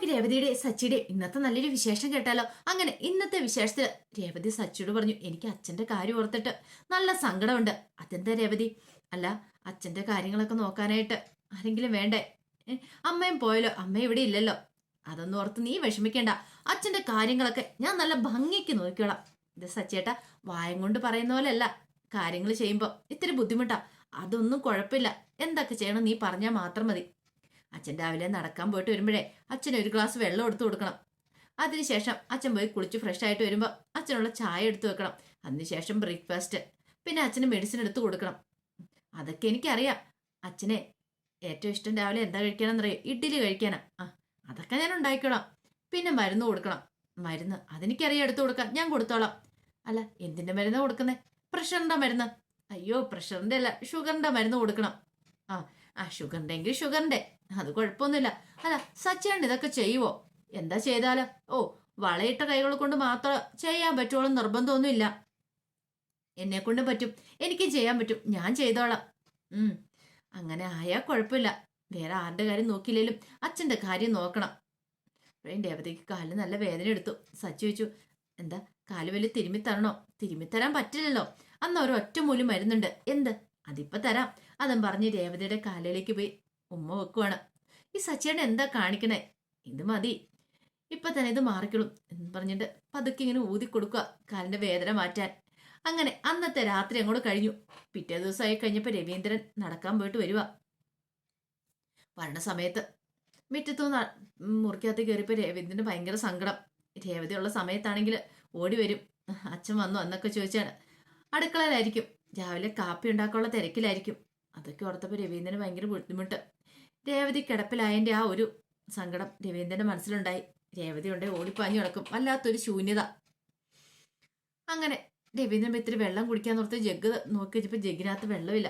നമുക്ക് രേവതിയുടെ സച്ചിയുടെ ഇന്നത്തെ നല്ലൊരു വിശേഷം കേട്ടാലോ. അങ്ങനെ ഇന്നത്തെ വിശേഷത്തില് രേവതി സച്ചിയോട് പറഞ്ഞു, എനിക്ക് അച്ഛന്റെ കാര്യം ഓർത്തിട്ട് നല്ല സങ്കടമുണ്ട്. അതെന്താ രേവതി? അല്ല, അച്ഛന്റെ കാര്യങ്ങളൊക്കെ നോക്കാനായിട്ട് ആരെങ്കിലും വേണ്ടേ? അമ്മയും പോയല്ലോ, അമ്മ ഇവിടെ ഇല്ലല്ലോ. അതൊന്നും ഓർത്ത് നീ വിഷമിക്കേണ്ട. അച്ഛന്റെ കാര്യങ്ങളൊക്കെ ഞാൻ നല്ല ഭംഗിക്ക് നോക്കിക്കോളാം. ഇത് സച്ചേട്ടാ വായം കൊണ്ട് പറയുന്ന പോലെയല്ല, കാര്യങ്ങൾ ചെയ്യുമ്പോ ഇത്തിരി ബുദ്ധിമുട്ടാ. അതൊന്നും കുഴപ്പമില്ല. എന്തൊക്കെ ചെയ്യണം നീ പറഞ്ഞാൽ മാത്രം മതി. അച്ഛൻ രാവിലെ നടക്കാൻ പോയിട്ട് വരുമ്പോഴേ അച്ഛന് ഒരു ഗ്ലാസ് വെള്ളം എടുത്തു കൊടുക്കണം. അതിനുശേഷം അച്ഛൻ പോയി കുളിച്ച് ഫ്രഷ് ആയിട്ട് വരുമ്പോൾ അച്ഛനുള്ള ചായ എടുത്തു വെക്കണം. അതിനുശേഷം ബ്രേക്ക്ഫാസ്റ്റ്, പിന്നെ അച്ഛന് മെഡിസിൻ എടുത്തു കൊടുക്കണം. അതൊക്കെ എനിക്കറിയാം. അച്ഛനെ ഏറ്റവും ഇഷ്ടം രാവിലെ എന്താ കഴിക്കാനെന്നറിയോ? ഇഡ്ഡലി കഴിക്കാനാ. അതൊക്കെ ഞാൻ ഉണ്ടാക്കിക്കോളാം. പിന്നെ മരുന്ന് കൊടുക്കണം. മരുന്ന് അതെനിക്കറിയാം, എടുത്തു കൊടുക്കാം, ഞാൻ കൊടുത്തോളാം. അല്ല, എന്തിന്റെ മരുന്ന് കൊടുക്കുന്നേ? പ്രഷറിന്റെ മരുന്ന്. അയ്യോ, പ്രഷറിന്റെ അല്ല, ഷുഗറിന്റെ മരുന്ന് കൊടുക്കണം. ആ ആ ഷുഗറിന്റെ എങ്കിൽ ഷുഗറിന്റെ, അത് കുഴപ്പമൊന്നുമില്ല. അല്ല, സച്ചേണ്ട ഇതൊക്കെ ചെയ്യുവോ? എന്താ ചെയ്താലോ? ഓ, വളയിട്ട കൈകൾ കൊണ്ട് മാത്രം ചെയ്യാൻ പറ്റുള്ളൂ നിർബന്ധമൊന്നുമില്ല. എന്നെ കൊണ്ടും പറ്റും, എനിക്കും ചെയ്യാൻ പറ്റും, ഞാൻ ചെയ്തോളാം. അങ്ങനെ ആയാ കുഴപ്പമില്ല. വേറെ ആരുടെ കാര്യം നോക്കിയില്ലേലും അച്ഛന്റെ കാര്യം നോക്കണം. രേവതിക്ക് കാലിന് നല്ല വേദന എടുത്തു. സച്ചി ചോദിച്ചു, എന്താ കാല് വലിയ തിരുമ്മിത്തരണോ? തിരുമ്മിത്തരാൻ പറ്റില്ലല്ലോ, അന്ന് ഒരു ഒറ്റ മൂലം മരുന്നുണ്ട്. എന്ത്? അതിപ്പോ തരാം. അതും പറഞ്ഞ് രേവതിയുടെ കാലിലേക്ക് പോയി ഉമ്മ വെക്കുവാണ്. ഈ സച്ചിയുടെ എന്താ കാണിക്കണേ? ഇത് മതി, ഇപ്പൊ തന്നെ ഇത് മാറിക്കോളും എന്ന് പറഞ്ഞിട്ട് പതുക്കെ ഇങ്ങനെ ഊതി കൊടുക്കുക കാലിന്റെ വേദന മാറ്റാൻ. അങ്ങനെ അന്നത്തെ രാത്രി അങ്ങോട്ട് കഴിഞ്ഞു. പിറ്റേ ദിവസമായി കഴിഞ്ഞപ്പോ രവീന്ദ്രൻ നടക്കാൻ പോയിട്ട് വരുക. വരണ സമയത്ത് മുറ്റത്തുനിന്ന് മുറിക്കകത്ത് കയറിയപ്പോ രവീന്ദ്രന് ഭയങ്കര സങ്കടം. രേവതിയുള്ള സമയത്താണെങ്കിൽ ഓടി വരും, അച്ഛൻ വന്നു എന്നൊക്കെ ചോദിച്ചാണ്. അടുക്കളയിലായിരിക്കും, രാവിലെ കാപ്പി ഉണ്ടാക്കാനുള്ള തിരക്കിലായിരിക്കും. അതൊക്കെ ഓർത്തപ്പോൾ രവീന്ദ്രന് ഭയങ്കര ബുദ്ധിമുട്ട്. രേവതി കിടപ്പിലായതിൻ്റെ ആ ഒരു സങ്കടം രവീന്ദ്രന്റെ മനസ്സിലുണ്ടായി. രേവതി ഉണ്ടെ ഓടിപ്പാഞ്ഞു കിടക്കും, വല്ലാത്തൊരു ശൂന്യത. അങ്ങനെ രവീന്ദ്രൻ ഇത്തിരി വെള്ളം കുടിക്കാൻ ഓർത്ത് ജഗ് നോക്കി വെച്ചപ്പോൾ ജഗ്ഗിനകത്ത് വെള്ളമില്ല.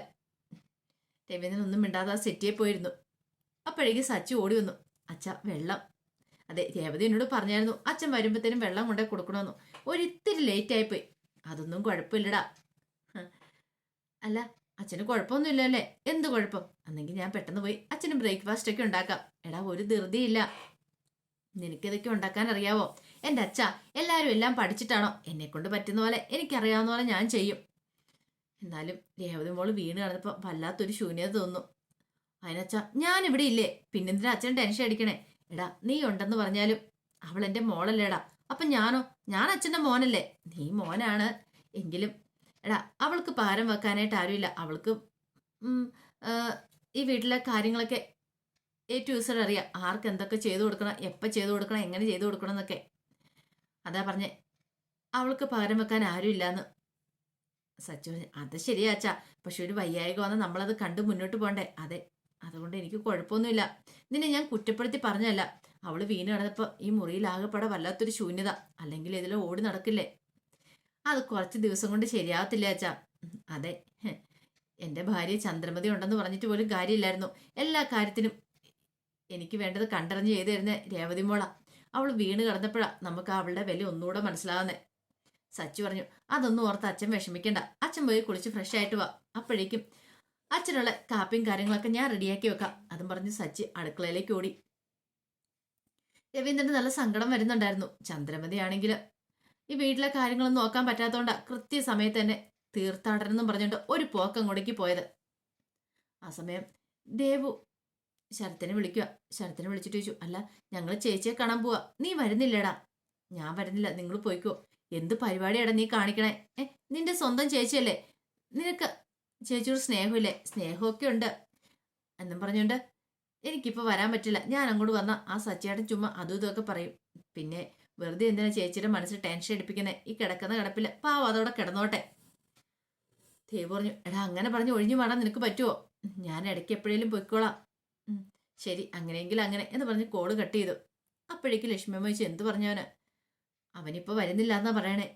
രവീന്ദ്രൻ ഒന്നും മിണ്ടാതെ സെറ്റിയെ പോയിരുന്നു. അപ്പോഴേക്കും സച്ചി ഓടി വന്നു. അച്ഛ, വെള്ളം. അതെ, രേവതി എന്നോട് പറഞ്ഞായിരുന്നു അച്ഛൻ വരുമ്പോഴത്തേനും വെള്ളം കൊണ്ടേ കൊടുക്കണമെന്നു. ഒരിത്തിരി ലേറ്റ് ആയിപ്പോയി. അതൊന്നും കുഴപ്പമില്ലടാ. അല്ല, അച്ഛന് കുഴപ്പമൊന്നുമില്ല അല്ലേ? എന്ത് കുഴപ്പം? അന്നെങ്കിൽ ഞാൻ പെട്ടെന്ന് പോയി അച്ഛന് ബ്രേക്ക്ഫാസ്റ്റ് ഒക്കെ ഉണ്ടാക്കാം. എടാ, ഒരു ധൃതിയില്ല. നിനക്കിതൊക്കെ ഉണ്ടാക്കാൻ അറിയാവോ? എൻ്റെ അച്ഛ എല്ലാവരും എല്ലാം പഠിച്ചിട്ടാണോ? എന്നെ കൊണ്ട് പറ്റുന്ന പോലെ, എനിക്കറിയാവുന്ന പോലെ ഞാൻ ചെയ്യും. എന്നാലും രേവതി മോള് വീണ് കിടന്നപ്പോൾ വല്ലാത്തൊരു ശൂന്യത തോന്നുന്നു. അതിനച്ഛ ഞാനിവിടെ ഇല്ലേ, പിന്നെന്തിനാ അച്ഛൻ ടെൻഷൻ അടിക്കണേ? എടാ, നീ ഉണ്ടെന്ന് പറഞ്ഞാലും അവൾ എൻ്റെ മോളല്ലേടാ. അപ്പം ഞാനോ? ഞാൻ അച്ഛൻ്റെ മോനല്ലേ? നീ മോനാണ് എങ്കിലും എടാ, അവൾക്ക് പാരം വെക്കാനായിട്ട് ആരുമില്ല. അവൾക്ക് ഈ വീട്ടിലെ കാര്യങ്ങളൊക്കെ എ ടു ഇസഡ് അറിയാം. ആർക്ക് എന്തൊക്കെ ചെയ്തു കൊടുക്കണം, എപ്പോൾ ചെയ്തു കൊടുക്കണം, എങ്ങനെ ചെയ്തു കൊടുക്കണം എന്നൊക്കെ. അതാ പറഞ്ഞേ, അവൾക്ക് പകരം വെക്കാൻ ആരുമില്ലാന്ന്. സച്ചു, അത് ശരിയാ അച്ഛാ, പക്ഷെ ഒരു വയ്യായിക വന്നാൽ നമ്മളത് കണ്ട് മുന്നോട്ട് പോകണ്ടേ? അതെ, അതുകൊണ്ട് എനിക്ക് കുഴപ്പമൊന്നുമില്ല. നിന്നെ ഞാൻ കുറ്റപ്പെടുത്തി പറഞ്ഞല്ല. അവള് വീണ് കിടന്നപ്പോൾ ഈ മുറിയിലാകെപ്പെടെ വല്ലാത്തൊരു ശൂന്യത. അല്ലെങ്കിൽ ഇതിൽ ഓടി നടക്കില്ലേ? അത് കുറച്ച് ദിവസം കൊണ്ട് ശരിയാവത്തില്ല അച്ഛാ. അതെ, എൻ്റെ ഭാര്യ ചന്ദ്രമതി ഉണ്ടെന്ന് പറഞ്ഞിട്ട് പോലും കാര്യമില്ലായിരുന്നു. എല്ലാ കാര്യത്തിനും എനിക്ക് വേണ്ടത് കണ്ടറിഞ്ഞ് ചെയ്തു തരുന്ന രേവതി മോള. അവൾ വീണ് കിടന്നപ്പോഴാ നമുക്ക് അവളുടെ വില ഒന്നുകൂടെ മനസ്സിലാവുന്നേ. സച്ചു പറഞ്ഞു, അതൊന്നും ഓർത്ത് അച്ഛൻ വിഷമിക്കണ്ട. അച്ഛൻ പോയി കുളിച്ച് ഫ്രഷ് ആയിട്ട് വാ. അപ്പോഴേക്കും അച്ഛനുള്ള കാപ്പിയും കാര്യങ്ങളൊക്കെ ഞാൻ റെഡിയാക്കി വെക്കാം. അതും പറഞ്ഞ് സച്ചി അടുക്കളയിലേക്ക് ഓടി. രവീന്ദ്രന് നല്ല സങ്കടം വരുന്നുണ്ടായിരുന്നു. ചന്ദ്രമതി ആണെങ്കിൽ ഈ വീട്ടിലെ കാര്യങ്ങളൊന്നും നോക്കാൻ പറ്റാത്തതുകൊണ്ടാ കൃത്യസമയത്ത് തന്നെ തീർത്ഥാടനം എന്നും പറഞ്ഞുകൊണ്ട് ഒരു പോക്ക് അങ്ങോട്ടേക്ക് പോയത്. ആ സമയം ദേവു ശരത്തിനെ വിളിക്കുക. ശരത്തിനെ വിളിച്ചിട്ട് ചോദിച്ചു, അല്ല, ഞങ്ങൾ ചേച്ചിയെ കാണാൻ പോവാ, നീ വരുന്നില്ലടാ? ഞാൻ വരുന്നില്ല, നിങ്ങൾ പോയിക്കോ. എന്ത് പരിപാടിയാടാ നീ കാണിക്കണേ? നിന്റെ സ്വന്തം ചേച്ചിയല്ലേ, നിനക്ക് ചേച്ചിയോട് സ്നേഹമില്ലേ? സ്നേഹമൊക്കെ ഉണ്ട് എന്നും പറഞ്ഞുകൊണ്ട് എനിക്കിപ്പോൾ വരാൻ പറ്റില്ല. ഞാൻ അങ്ങോട്ട് വന്ന ആ സച്ചിയേട്ടൻ ചുമ്മാ അതും ഇതൊക്കെ പറയും. പിന്നെ വെറുതെ എന്തിനാ ചേച്ചിയുടെ മനസ്സിൽ ടെൻഷൻ എടുപ്പിക്കുന്നത്? ഈ കിടക്കുന്ന കിടപ്പിൽ പാവം അതോടെ കിടന്നോട്ടെ. ദേവ് പറഞ്ഞു, എടാ, അങ്ങനെ പറഞ്ഞ് ഒഴിഞ്ഞു മാറാൻ നിനക്ക് പറ്റുമോ? ഞാൻ ഇടയ്ക്ക് എപ്പോഴേലും പൊയ്ക്കോളാം. ശരി, അങ്ങനെയെങ്കിൽ അങ്ങനെ എന്ന് പറഞ്ഞ് കോള് കട്ട് ചെയ്തു. അപ്പോഴേക്ക് ലക്ഷ്മിയമ്മ ചോദിച്ചു, എന്ത് പറഞ്ഞവന്? അവനിപ്പോൾ വരുന്നില്ല എന്നാ പറയണേ.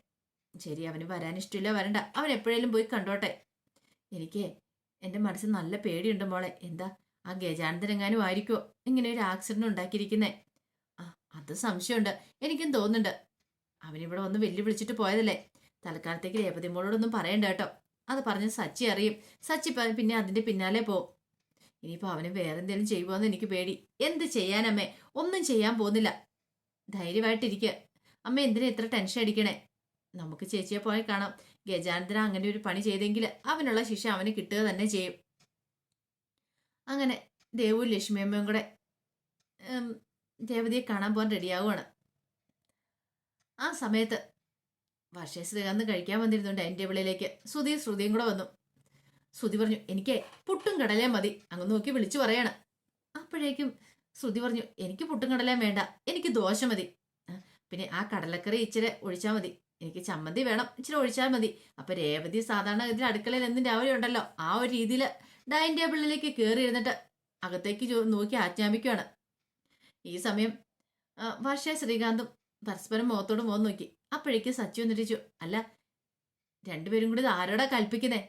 ശരി, അവന് വരാൻ ഇഷ്ടമില്ല, വരണ്ട, അവൻ എപ്പോഴേലും പോയി കണ്ടോട്ടെ. എനിക്ക് എൻ്റെ മനസ്സിൽ നല്ല പേടിയുണ്ട് മോളെ. എന്താ, ആ ഗജാനന്ദനെങ്ങാനും ആയിരിക്കോ ഇങ്ങനെ ഒരു ആക്സിഡന്റ് ഉണ്ടാക്കിയിരിക്കുന്നേ? അത് സംശയമുണ്ട്, എനിക്കും തോന്നുന്നുണ്ട്. അവനിവിടെ വന്ന് വിളിച്ചിട്ട് പോയതല്ലേ. തൽക്കാലത്തേക്ക് രേവതി മോളോടൊന്നും പറയണ്ട കേട്ടോ. അത് പറഞ്ഞ് സച്ചി അറിയും. സച്ചി പിന്നെ അതിന്റെ പിന്നാലെ പോവും. ഇനിയിപ്പോൾ അവന് വേറെ എന്തെങ്കിലും ചെയ്യുമോയെന്ന് എനിക്ക് പേടി. എന്ത് ചെയ്യാനമ്മേ? ഒന്നും ചെയ്യാൻ പോകുന്നില്ല. ധൈര്യമായിട്ടിരിക്കുക. അമ്മ എന്തിനാ ഇത്ര ടെൻഷൻ അടിക്കണേ? നമുക്ക് ചേച്ചിയെ പോയി കാണാം. ഗജാനന്ദന അങ്ങനെ ഒരു പണി ചെയ്തെങ്കിൽ അവനുള്ള ശിക്ഷ അവന് കിട്ടുക തന്നെ ചെയ്യും. അങ്ങനെ ദേവും ലക്ഷ്മിയമ്മയും കൂടെ രേവതിയെ കാണാൻ പോകാൻ റെഡിയാവുകയാണ്. ആ സമയത്ത് വർഷ ശ്രീകാന്ത് കഴിക്കാൻ വന്നിരുന്നുണ്ട് എൻ്റെ ടേബിളിലേക്ക്. ശ്രുതിയും കൂടെ വന്നു. ശ്രുതി പറഞ്ഞു, എനിക്ക് പുട്ടും കടലയും മതി. അങ്ങ് നോക്കി വിളിച്ചു പറയാണ്. അപ്പോഴേക്കും ശ്രുതി പറഞ്ഞു, എനിക്ക് പുട്ടും കടലയും വേണ്ട, എനിക്ക് ദോശ മതി. പിന്നെ ആ കടലക്കറി ഇച്ചിരി ഒഴിച്ചാൽ മതി. എനിക്ക് ചമ്മന്തി വേണം, ഇച്ചിരി ഒഴിച്ചാൽ മതി. അപ്പൊ രേവതി സാധാരണ ഇതിൽ അടുക്കളയിൽ എന്നും രാവിലെ ഉണ്ടല്ലോ, ആ ഒരു രീതിയിൽ ഡൈനിങ് ടേബിളിലേക്ക് കയറി ഇരുന്നിട്ട് അകത്തേക്ക് നോക്കി ആജ്ഞാപിക്കുകയാണ്. ഈ സമയം വർഷ ശ്രീകാന്തും പരസ്പരം മുഖത്തോട് മുഖം നോക്കി. അപ്പോഴേക്ക് സച്ചു വന്നിരിച്ചു. അല്ല, രണ്ടുപേരും കൂടി ഇത് ആരോടാ കൽപ്പിക്കുന്നേ?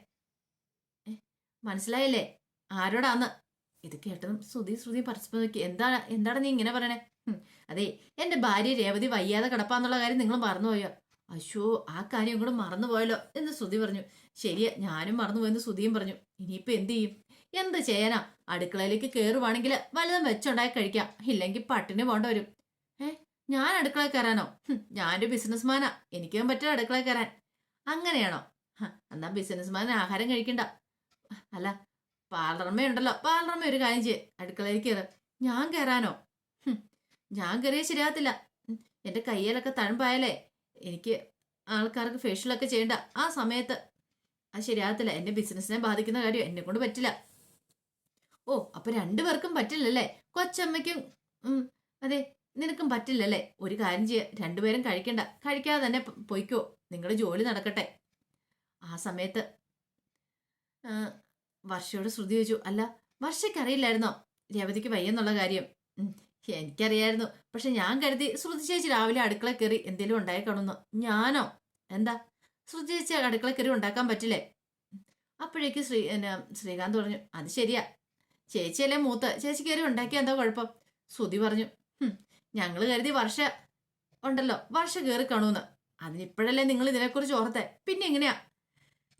മനസ്സിലായില്ലേ ആരോടാന്ന്? ഇത് കേട്ടതും ശ്രുതി പരസ്പരം നോക്കി. എന്താണ് നീ ഇങ്ങനെ പറയണേ? അതെ, എന്റെ ഭാര്യ രേവതി വയ്യാതെ കിടപ്പാന്നുള്ള കാര്യം നിങ്ങൾ മറന്നുപോയോ? അശോ, ആ കാര്യം കൂടെ മറന്നുപോയല്ലോ എന്ന് ശ്രുതി പറഞ്ഞു. ശരിയാ, ഞാനും മറന്നുപോയെന്ന് ശ്രുതിയും പറഞ്ഞു. ഇനിയിപ്പോ എന്ത് ചെയ്യും? എന്ത് ചെയ്യാനാ? അടുക്കളയിലേക്ക് കയറുവാണെങ്കിൽ വല്ലതും വെച്ചുണ്ടാക്കി കഴിക്കാം, ഇല്ലെങ്കിൽ പട്ടിണി പോണ്ട വരും. ഞാൻ അടുക്കളയിൽ കയറാനോ? ഞാനൊരു ബിസിനസ്മാനാ, എനിക്കും പറ്റില്ല അടുക്കളയിൽ കയറാൻ. അങ്ങനെയാണോ? എന്നാ ബിസിനസ്മാൻ ആഹാരം കഴിക്കണ്ട. അല്ല, പാർലർമ ഉണ്ടല്ലോ, പാർലർമ ഒരു കാര്യം ചെയ്യ്, അടുക്കളയിൽ കയറ്. ഞാൻ കയറാനോ? ഞാൻ കയറിയാൽ ശരിയാകത്തില്ല. എൻ്റെ കയ്യിലൊക്കെ തഴമ്പായാലേ എനിക്ക് ആൾക്കാർക്ക് ഫേഷ്യലൊക്കെ ചെയ്യണ്ട. ആ സമയത്ത് അത് ശരിയാകത്തില്ല. എൻ്റെ ബിസിനസ്സിനെ ബാധിക്കുന്ന കാര്യം എന്നെ കൊണ്ട് പറ്റില്ല. ഓ, അപ്പൊ രണ്ടുപേർക്കും പറ്റില്ലല്ലേ? കൊച്ചമ്മയ്ക്കും അതെ നിനക്കും പറ്റില്ലല്ലേ? ഒരു കാര്യം ചെയ്യ, രണ്ടുപേരും കഴിക്കണ്ട, കഴിക്കാതെ തന്നെ പൊയ്ക്കോ, നിങ്ങളുടെ ജോലി നടക്കട്ടെ. ആ സമയത്ത് വർഷയോട് ശ്രുതി ചോദിച്ചു, അല്ല വർഷയ്ക്കറിയില്ലായിരുന്നോ രേവതിക്ക് വയ്യെന്നുള്ള കാര്യം? എനിക്കറിയായിരുന്നു, പക്ഷെ ഞാൻ കരുതി ശ്രുതി ചേച്ചി രാവിലെ അടുക്കള കയറി എന്തെങ്കിലും ഉണ്ടായി കാണുന്നു. ഞാനോ? എന്താ ശ്രുതി ചേച്ചി അടുക്കള കയറി ഉണ്ടാക്കാൻ പറ്റില്ലേ? അപ്പോഴേക്ക് ശ്രീകാന്ത് പറഞ്ഞു, അത് ശരിയാ, ചേച്ചിയല്ലേ മൂത്ത്, ചേച്ചി കയറി ഉണ്ടാക്കിയ എന്താ കുഴപ്പം? ശ്രുതി പറഞ്ഞു, ഞങ്ങൾ കരുതി വർഷ ഉണ്ടല്ലോ, വർഷ കയറി കാണൂന്ന്. അതിനിപ്പോഴല്ലേ നിങ്ങൾ ഇതിനെക്കുറിച്ച് ഓർത്തെ, പിന്നെ എങ്ങനെയാ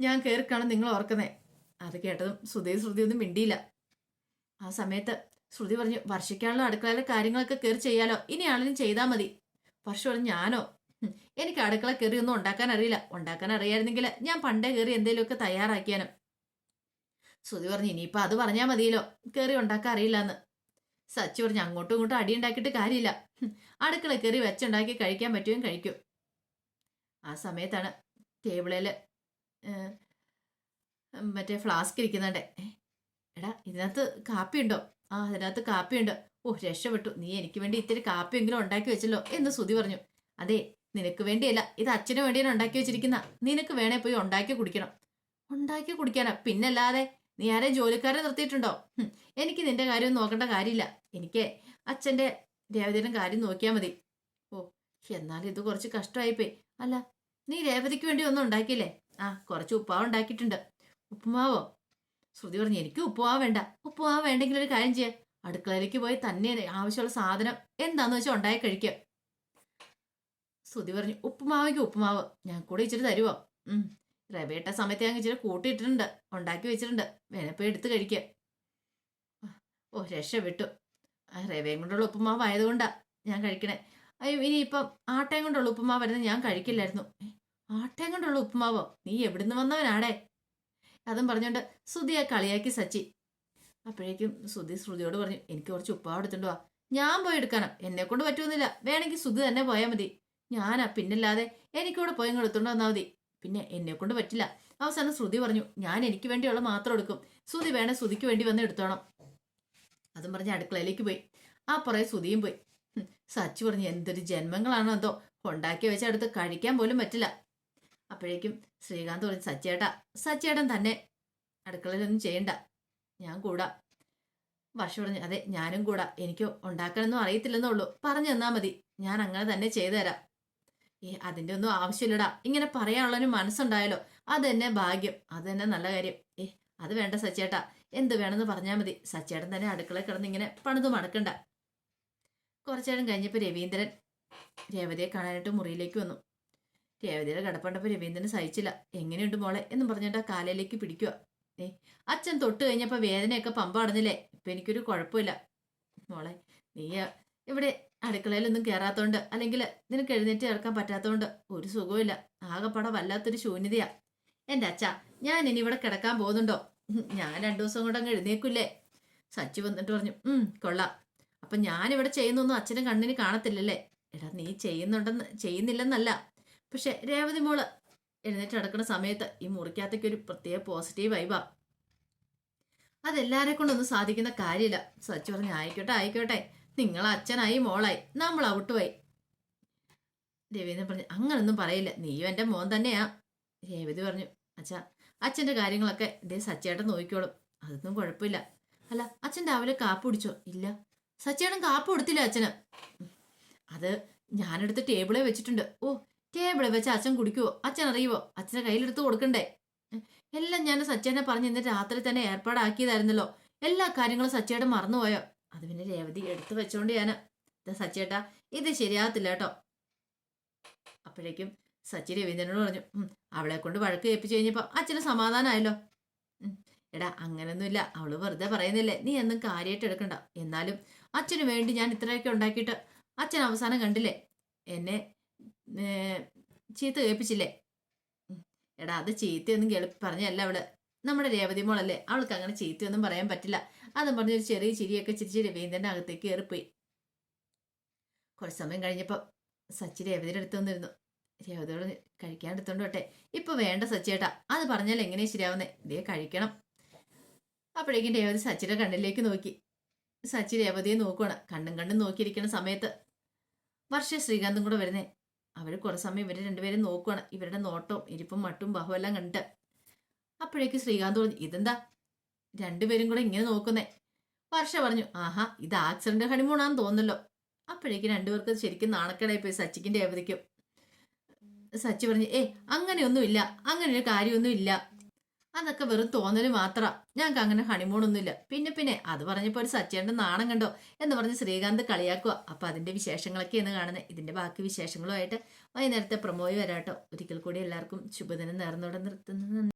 ഞാൻ കയറി കാണും നിങ്ങൾ ഓർക്കുന്നേ? അത് കേട്ടതും ശ്രുതി ഒന്നും മിണ്ടിയില്ല. ആ സമയത്ത് ശ്രുതി പറഞ്ഞു, വർഷയ്ക്കാണല്ലോ അടുക്കളയിലെ കാര്യങ്ങളൊക്കെ കയറി ചെയ്യാലോ, ഇനി ആളിനും ചെയ്താൽ മതി. വർഷ പറഞ്ഞു, ഞാനോ? എനിക്ക് അടുക്കള കയറി ഒന്നും ഉണ്ടാക്കാൻ അറിയില്ല. ഉണ്ടാക്കാൻ അറിയായിരുന്നെങ്കിൽ ഞാൻ പണ്ടേ കയറി എന്തെങ്കിലുമൊക്കെ തയ്യാറാക്കിയാനും. ശ്രുതി പറഞ്ഞു, ഇനിയിപ്പോൾ അത് പറഞ്ഞാൽ മതിയല്ലോ, കയറി ഉണ്ടാക്കാൻ അറിയില്ല എന്ന്. സച്ചി പറഞ്ഞു, അങ്ങോട്ടും ഇങ്ങോട്ടും അടി ഉണ്ടാക്കിയിട്ട് കാര്യമില്ല, അടുക്കള കയറി വെച്ചുണ്ടാക്കി കഴിക്കാൻ പറ്റുകയും കഴിക്കും. ആ സമയത്താണ് ടേബിളിൽ മറ്റേ ഫ്ലാസ്ക് ഇരിക്കുന്നുണ്ട്. എടാ, ഇതിനകത്ത് കാപ്പിയുണ്ടോ? ആ, അതിനകത്ത് കാപ്പിയുണ്ട്. ഓ, രക്ഷപ്പെട്ടു, നീ എനിക്ക് വേണ്ടി ഇത്തിരി കാപ്പിയെങ്കിലും ഉണ്ടാക്കി വെച്ചല്ലോ എന്ന് ശ്രുതി പറഞ്ഞു. അതെ, നിനക്ക് വേണ്ടിയല്ല, ഇത് അച്ഛന് വേണ്ടിയാണ് ഉണ്ടാക്കി വെച്ചിരിക്കുന്ന. നിനക്ക് വേണേ പോയി ഉണ്ടാക്കി കുടിക്കണം. ഉണ്ടാക്കി കുടിക്കാനാ? പിന്നല്ലാതെ. നീ ആരെയും ജോലിക്കാരെ നിർത്തിയിട്ടുണ്ടോ? എനിക്ക് നിന്റെ കാര്യം നോക്കേണ്ട കാര്യമില്ല. എനിക്ക് അച്ഛൻ്റെ രേവതിയുടെ കാര്യം നോക്കിയാൽ മതി. ഓ, എന്നാലും ഇത് കുറച്ച് കഷ്ടമായിപ്പോയി. അല്ല, നീ രേവതിക്ക് വേണ്ടി ഒന്നും ഉണ്ടാക്കിയില്ലേ? ആ, കുറച്ച് ഉപ്പുമാവ് ഉണ്ടാക്കിയിട്ടുണ്ട്. ഉപ്പുമാവോ? ശ്രുതി പറഞ്ഞു, എനിക്ക് ഉപ്പുമാവ് വേണ്ട. ഉപ്പുമാവ് വേണ്ടെങ്കിൽ ഒരു കാര്യം ചെയ്യാം, അടുക്കളയിലേക്ക് പോയി തന്നെ ആവശ്യമുള്ള സാധനം എന്താന്ന് വെച്ചാൽ ഉണ്ടാക്കി കഴിക്കുക. ശ്രുതി പറഞ്ഞു, ഉപ്പുമാവ് ഞാൻ കൂടെ ഇച്ചിരി തരുമോ? റവയിട്ട സമയത്ത് ഞാൻ ഇച്ചിരി കൂട്ടിയിട്ടിട്ടുണ്ട്, ഉണ്ടാക്കി വെച്ചിട്ടുണ്ട്, വേണപ്പോൾ എടുത്ത് കഴിക്കുക. ഓ, രക്ഷപ്പെട്ടു. റവയും കൊണ്ടുള്ള ഉപ്പുമാവ് ആയതുകൊണ്ടാ ഞാൻ കഴിക്കണേ. അയ്യോ, ഇനിയിപ്പം ആട്ടയും കൊണ്ടുള്ള ഉപ്പുമാവ് വരുന്നത് ഞാൻ കഴിക്കില്ലായിരുന്നു. ആട്ടയും കൊണ്ടുള്ള ഉപ്പുമാവോ? നീ എവിടുന്ന് വന്നവനാടേ? അതും പറഞ്ഞുകൊണ്ട് ശ്രുതിയെ കളിയാക്കി സച്ചി. അപ്പോഴേക്കും ശ്രുതിയോട് പറഞ്ഞു, എനിക്ക് കുറച്ച് ഉപ്പുമാവ് എടുത്തിട്ട് വാ. ഞാൻ പോയി എടുക്കാനാ, എന്നെ കൊണ്ട് പറ്റുമെന്നില്ല. വേണമെങ്കിൽ ശ്രുതി തന്നെ പോയാൽ മതി. ഞാനാ പിന്നല്ലാതെ എനിക്കൂടെ പോയി എടുത്തോണ്ട് വന്നാൽ മതി. പിന്നെ എന്നെ കൊണ്ട് പറ്റില്ല. അവസാനം ശ്രുതി പറഞ്ഞു, ഞാൻ എനിക്ക് വേണ്ടിയുള്ള മാത്രം എടുക്കും, ശ്രുതി വേണേ ശ്രുതിക്ക് വേണ്ടി വന്ന് എടുത്തോണം. അതും പറഞ്ഞ് അടുക്കളയിലേക്ക് പോയി. ആ പുറകെ ശ്രുതിയും പോയി. സച്ചി പറഞ്ഞു, എന്തൊരു ജന്മങ്ങളാണോ എന്തോ, ഉണ്ടാക്കി വെച്ച അടുത്ത് കഴിക്കാൻ പോലും പറ്റില്ല. അപ്പോഴേക്കും ശ്രീകാന്ത് പറഞ്ഞു, സച്ചേട്ടൻ തന്നെ അടുക്കളയിലൊന്നും ചെയ്യണ്ട, ഞാൻ കൂടാ. വർഷ പറഞ്ഞു, അതെ ഞാനും കൂടാ, എനിക്ക് ഉണ്ടാക്കാനൊന്നും അറിയത്തില്ലെന്നേ ഉള്ളൂ, പറഞ്ഞു തന്നാ മതി, ഞാൻ അങ്ങനെ തന്നെ ചെയ്തു തരാം. അതിൻ്റെ ഒന്നും ആവശ്യമില്ലടാ, ഇങ്ങനെ പറയാനുള്ളൊരു മനസ്സുണ്ടായാലോ, അത് തന്നെ ഭാഗ്യം, അത് തന്നെ നല്ല കാര്യം. അത് വേണ്ട സച്ചേട്ടാ, എന്ത് വേണമെന്ന് പറഞ്ഞാൽ മതി. സച്ചേട്ടൻ തന്നെ അടുക്കളയിൽ കിടന്ന് ഇങ്ങനെ പണിത് മടക്കണ്ട. കുറച്ചേരം കഴിഞ്ഞപ്പോൾ രവീന്ദ്രൻ രേവതിയെ കാണാനായിട്ട് മുറിയിലേക്ക് വന്നു. രേവതിയുടെ കിടപ്പുണ്ടപ്പോൾ രവീന്ദ്രന് സഹിച്ചില്ല. എങ്ങനെയുണ്ട് മോളെ എന്നും പറഞ്ഞിട്ട് ആ കാലയിലേക്ക് പിടിക്കുക. ഏ അച്ഛൻ തൊട്ട് കഴിഞ്ഞപ്പോ വേദനയൊക്കെ പമ്പ അടഞ്ഞില്ലേ, ഇപ്പൊ എനിക്കൊരു കുഴപ്പമില്ല. മോളെ നീ ഇവിടെ അടുക്കളയിലൊന്നും കയറാത്തോണ്ട്, അല്ലെങ്കിൽ നിനക്ക് എഴുന്നേറ്റ് കിടക്കാൻ പറ്റാത്തോണ്ട് ഒരു സുഖമില്ല. ആകെപ്പാടെ വല്ലാത്തൊരു ശൂന്യതയാ. എന്റെ അച്ഛ, ഞാൻ ഇനി ഇവിടെ കിടക്കാൻ പോകുന്നുണ്ടോ? ഞാൻ 2 ദിവസം കൂടെ അങ്ങ് എഴുന്നേക്കില്ലേ. സച്ചി വന്നിട്ട് പറഞ്ഞു, കൊള്ളാം. അപ്പൊ ഞാനിവിടെ ചെയ്യുന്നൊന്നും അച്ഛനും കണ്ണിന് കാണത്തില്ലല്ലേ? എടാ, നീ ചെയ്യുന്നില്ലെന്നല്ല, പക്ഷെ രേവതി മോള് എഴുന്നേറ്റ് നടക്കുന്ന സമയത്ത് ഈ മുറിക്കകത്തേക്ക് ഒരു പ്രത്യേക പോസിറ്റീവ് വൈബാ. അതെല്ലാരെ കൊണ്ടൊന്നും സാധിക്കുന്ന കാര്യമില്ല. സച്ചി പറഞ്ഞു, ആയിക്കോട്ടെ ആയിക്കോട്ടെ, നിങ്ങൾ അച്ഛനായി മോളായി, നമ്മൾ ഔട്ടുമായി. രവീന്ദ്രൻ പറഞ്ഞു, അങ്ങനൊന്നും പറയില്ല, നീയും എൻ്റെ മോൻ തന്നെയാ. രേവതി പറഞ്ഞു, അച്ഛാ, അച്ഛൻ്റെ കാര്യങ്ങളൊക്കെ ഇതേ സച്ചേട്ടൻ നോക്കിക്കോളും, അതൊന്നും കുഴപ്പമില്ല. അല്ല, അച്ഛൻ രാവിലെ കാപ്പ് കുടിച്ചോ? ഇല്ല. സച്ചേട്ടൻ കാപ്പ് കൊടുത്തില്ല അച്ഛന്. അത് ഞാനെടുത്ത് ടേബിളെ വെച്ചിട്ടുണ്ട്. ഓ, ടേബിളെ വെച്ച് അച്ഛൻ കുടിക്കുവോ? അച്ഛൻ അറിയുവോ? അച്ഛനെ കയ്യിലെടുത്ത് കൊടുക്കണ്ടേ? എല്ലാം ഞാൻ സച്ചേനെ പറഞ്ഞ് ഇന്ന് രാത്രി തന്നെ ഏർപ്പാടാക്കിയതായിരുന്നല്ലോ. എല്ലാ കാര്യങ്ങളും സച്ചേട്ടൻ മറന്നുപോയോ? അത് പിന്നെ രേവതി എടുത്തു വെച്ചോണ്ട് ഞാന്. സച്ചേട്ടാ, ഇത് ശരിയാകത്തില്ല കേട്ടോ. അപ്പോഴേക്കും സച്ചി രവീന്ദ്രനോട് പറഞ്ഞു, അവളെ കൊണ്ട് വഴക്ക് കേൾപ്പിച്ചു കഴിഞ്ഞപ്പോ അച്ഛന് സമാധാനമായല്ലോ. എടാ, അങ്ങനൊന്നുമില്ല, അവള് വെറുതെ പറയുന്നില്ലേ, നീ എന്നും കാര്യമായിട്ട് എടുക്കണ്ട. എന്നാലും അച്ഛന് വേണ്ടി ഞാൻ ഇത്രയൊക്കെ ഉണ്ടാക്കിയിട്ട് അച്ഛൻ അവസാനം കണ്ടില്ലേ, എന്നെ ചീത്ത കേൾപ്പിച്ചില്ലേ? എടാ, അത് ചീത്തയൊന്നും പറഞ്ഞല്ല അവള്. നമ്മുടെ രേവതി മോളല്ലേ, അവൾക്ക് അങ്ങനെ ചീത്തയൊന്നും പറയാൻ പറ്റില്ല. അതും പറഞ്ഞൊരു ചെറിയ ചിരിയൊക്കെ ചിരിച്ച് രവീന്ദ്രന്റെ അകത്തേക്ക് കയറിപ്പോയി. കുറച്ച് സമയം കഴിഞ്ഞപ്പോൾ സച്ചി രേവതിയുടെ അടുത്ത് വന്നിരുന്നു. രേവതിയോട് കഴിക്കാൻ എടുത്തോണ്ട് വട്ടെ. ഇപ്പൊ വേണ്ട സച്ചിയേട്ടാ, അത് പറഞ്ഞാൽ എങ്ങനെയാ ശരിയാവുന്നേ? ഇതേ കഴിക്കണം. അപ്പോഴേക്കും രേവതി സച്ചിയുടെ കണ്ണിലേക്ക് നോക്കി. സച്ചി രേവതിയെ നോക്കുവാണ്. കണ്ണും നോക്കിയിരിക്കുന്ന സമയത്ത് വർഷ ശ്രീകാന്തും കൂടെ വരുന്നേ. അവര് കുറെ സമയം ഇവര് രണ്ടുപേരും നോക്കുവാണ്. ഇവരുടെ നോട്ടവും ഇരിപ്പും മട്ടും ബഹുവും എല്ലാം കണ്ടിട്ട് അപ്പോഴേക്ക് ശ്രീകാന്ത് പറഞ്ഞു, ഇതെന്താ രണ്ടുപേരും കൂടെ ഇങ്ങനെ നോക്കുന്നേ? വർഷ പറഞ്ഞു, ആഹാ, ഇത് ആക്സിഡന്റ് ഹണിമൂണാന്ന് തോന്നല്ലോ. അപ്പോഴേക്കും രണ്ടുപേർക്ക് ശരിക്കും നാണക്കേടായി പോയി, സച്ചിക്കും രേവതിക്കും. സച്ചി പറഞ്ഞു, അങ്ങനെയൊന്നും ഇല്ല, അങ്ങനെ ഒരു കാര്യമൊന്നും ഇല്ല, അതൊക്കെ വെറും തോന്നല് മാത്രമാ, ഞങ്ങൾക്ക് അങ്ങനെ ഹണിമൂണൊന്നും ഇല്ല. പിന്നെ അത് പറഞ്ഞപ്പോൾ ഒരു സച്ചേന്റെ നാണം കണ്ടോ എന്ന് പറഞ്ഞ് ശ്രീകാന്ത് കളിയാക്കുക. അപ്പൊ അതിന്റെ വിശേഷങ്ങളൊക്കെയാണ് കാണുന്നത്. ഇതിന്റെ ബാക്കി വിശേഷങ്ങളുമായിട്ട് വൈകുന്നേരത്തെ പ്രമോയി വരാട്ടോ. ഒരിക്കൽ കൂടി എല്ലാവർക്കും ശുഭദിനം നേർന്നോടെ നിർത്തുന്നു.